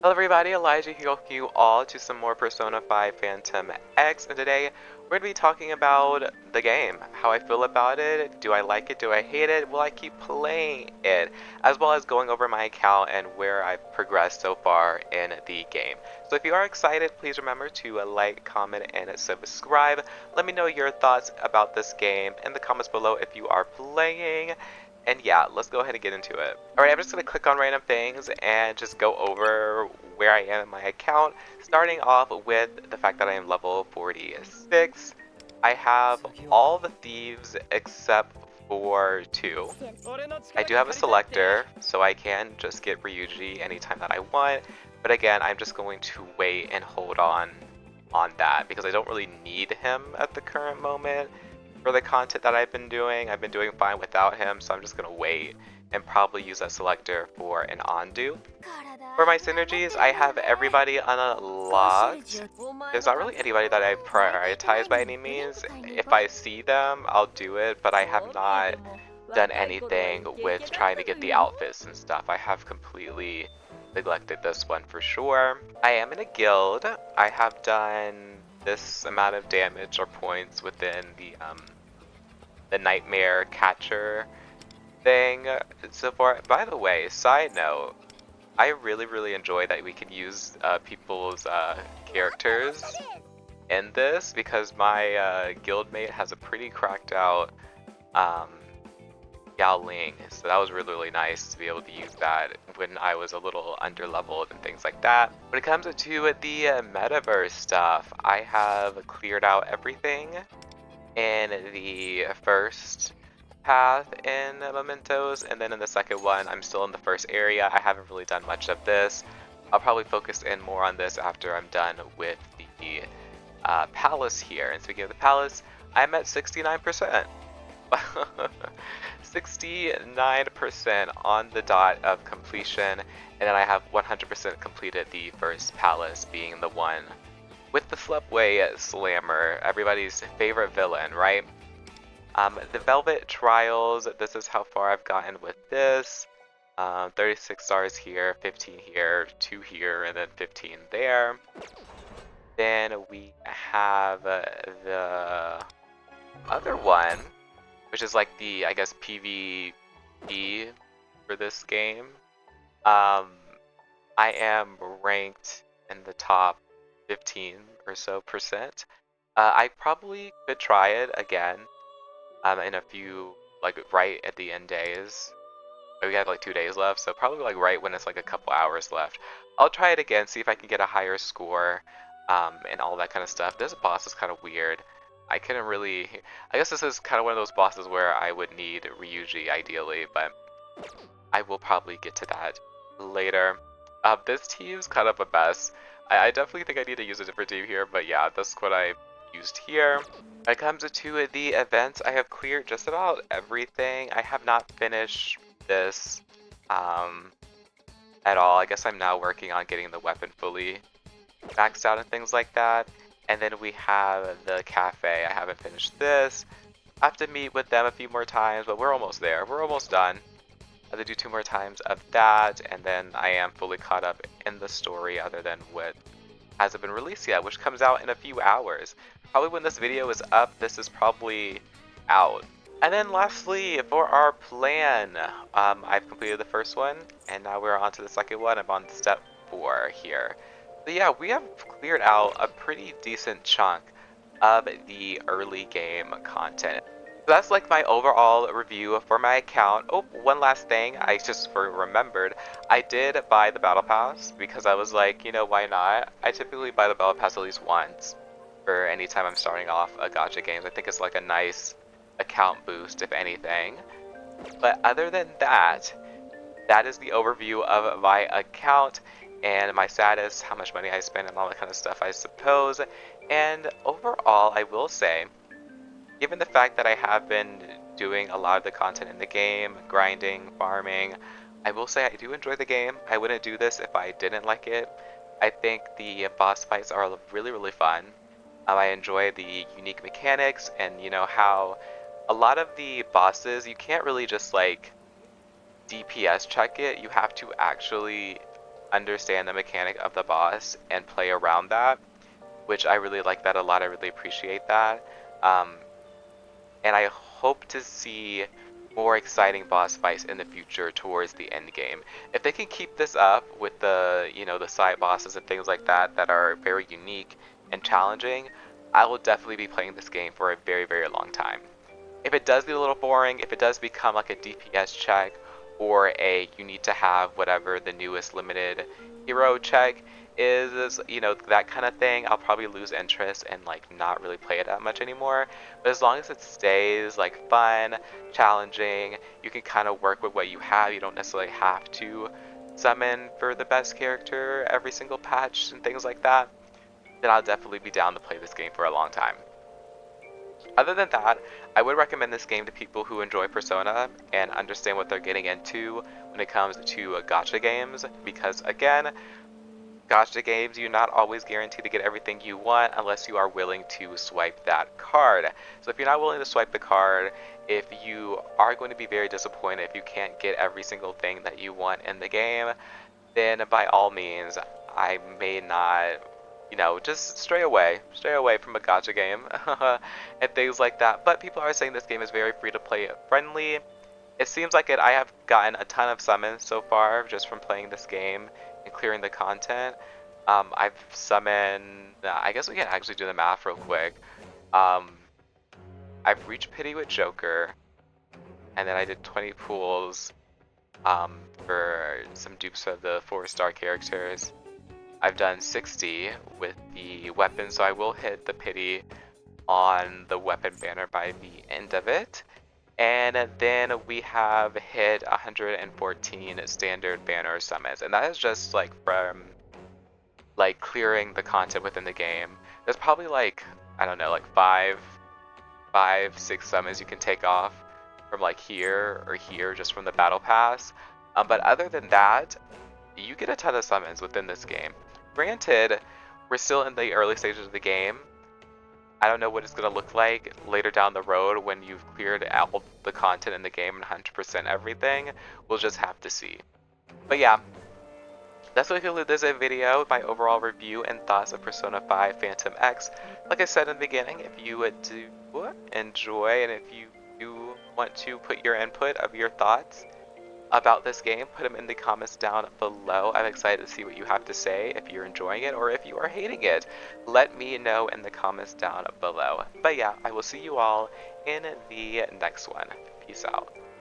Hello everybody, Elijah here with you all to some more Persona 5 Phantom X, and today we're going to be talking about the game, how I feel about it, do I like it, do I hate it, will I keep playing it, as well as going over my account and where I've progressed so far in the game. So if you are excited, please remember to like, comment, and subscribe. Let me know your thoughts about this game in the comments below if you are playing. And yeah, let's go ahead and get into it. Alright, I'm just going to click on random things and just go over where I am in my account, starting off with the fact that I am level 46. I have all the thieves except for 2. I do have a selector, so I can just get Ryuji anytime that I want, but again, I'm just going to wait and hold on that because I don't really need him at the current moment for the content that I've been doing. I've been doing fine without him, so I'm just gonna wait and probably use that selector for an undo. For my synergies, I have everybody unlocked. There's not really anybody that I prioritize by any means. If I see them, I'll do it, but I have not done anything with trying to get the outfits and stuff. I have completely neglected this one for sure. I am in a guild. I have done this amount of damage or points within the nightmare catcher thing so far. By the way, side note, I really enjoy that we can use people's characters in this because my guildmate has a pretty cracked out um, Yao Ling, so that was really nice to be able to use that when I was a little underleveled and things like that. When it comes to the Metaverse stuff, I have cleared out everything in the first path in Mementos, and then in the second one, I'm still in the first area. I haven't really done much of this. I'll probably focus in more on this after I'm done with the palace here. And speaking of the palace, I'm at 69%. 69% on the dot of completion, and then I have 100% completed the first palace, being the one with the Slepway Slammer, everybody's favorite villain, right? The Velvet Trials, this is how far I've gotten with this. 36 stars here, 15 here, 2 here, and then 15 there. Then we have the other one, which is like the, I guess, PvP for this game. I am ranked in the top 15 or so percent. I probably could try it again in a few, like right at the end days. We have like 2 days left, so probably like right when it's like a couple hours left. I'll try it again, see if I can get a higher score and all that kind of stuff. This boss is kind of weird. I couldn't really, I guess this is kind of one of those bosses where I would need Ryuji ideally, but I will probably get to that later. This team's kind of a mess. I definitely think I need to use a different team here, but yeah, that's what I used here. When it comes to the events, I have cleared just about everything. I have not finished this at all. I guess I'm now working on getting the weapon fully maxed out and things like that. And then we have the cafe. I haven't finished this. I have to meet with them a few more times, but we're almost there. We're almost done. I have to do 2 more times of that, and then I am fully caught up in the story other than what hasn't been released yet, which comes out in a few hours. Probably when this video is up, this is probably out. And then lastly, for our plan, I've completed the first one, and now we're on to the second one. I'm on step 4 here. So yeah, we have cleared out a pretty decent chunk of the early game content. So that's like my overall review for my account. Oh, one last thing, I just remembered. I did buy the Battle Pass because I was like, you know, why not? I typically buy the Battle Pass at least once for any time I'm starting off a gacha games. I think it's like a nice account boost, if anything. But other than that, that is the overview of my account and my status, how much money I spend, and all that kind of stuff, I suppose. And overall, I will say, given the fact that I have been doing a lot of the content in the game, grinding, farming, I will say I do enjoy the game. I wouldn't do this if I didn't like it. I think the boss fights are really fun. I enjoy the unique mechanics and, you know, how a lot of the bosses, you can't really just like DPS check it. You have to actually understand the mechanic of the boss and play around that, which I really like that a lot. I really appreciate that. Um, and I hope to see more exciting boss fights in the future towards the end game. If they can keep this up with the, the side bosses and things like that that are very unique and challenging, I will definitely be playing this game for a very, very long time. If it does get a little boring, if it does become like a DPS check or a you need to have whatever the newest limited hero check is, that kind of thing, I'll probably lose interest and like not really play it that much anymore. But as long as it stays like fun, challenging, you can kind of work with what you have. You don't necessarily have to summon for the best character every single patch and things like that, then I'll definitely be down to play this game for a long time. Other than that, I would recommend this game to people who enjoy Persona and understand what they're getting into when it comes to gacha games, because again, gacha games, you're not always guaranteed to get everything you want unless you are willing to swipe that card. So if you're not willing to swipe the card, if you are going to be very disappointed if you can't get every single thing that you want in the game, then by all means, I may not, just stray away from a gacha game and things like that. But people are saying this game is very free to play friendly. It seems like it. I have gotten a ton of summons so far just from playing this game and clearing the content. I've summoned, I guess we can actually do the math real quick. I've reached pity with Joker, and then I did 20 pools for some dupes of the 4-star characters. I've done 60 with the weapon, so I will hit the pity on the weapon banner by the end of it. And then we have hit 114 standard banner summons, and that is just like from like clearing the content within the game. There's probably like, I don't know, like five, 6 summons you can take off from like here or here just from the battle pass. But other than that, you get a ton of summons within this game. Granted, we're still in the early stages of the game. I don't know what it's going to look like later down the road when you've cleared all the content in the game and 100% everything. We'll just have to see. But yeah, that's what I conclude this video, my overall review and thoughts of Persona 5 Phantom X. Like I said in the beginning, if you would do enjoy and if you do want to put your input of your thoughts about this game, put them in the comments down below. I'm excited to see what you have to say, if you're enjoying it or if you are hating it. Let me know in the comments down below. But yeah, I will see you all in the next one. Peace out.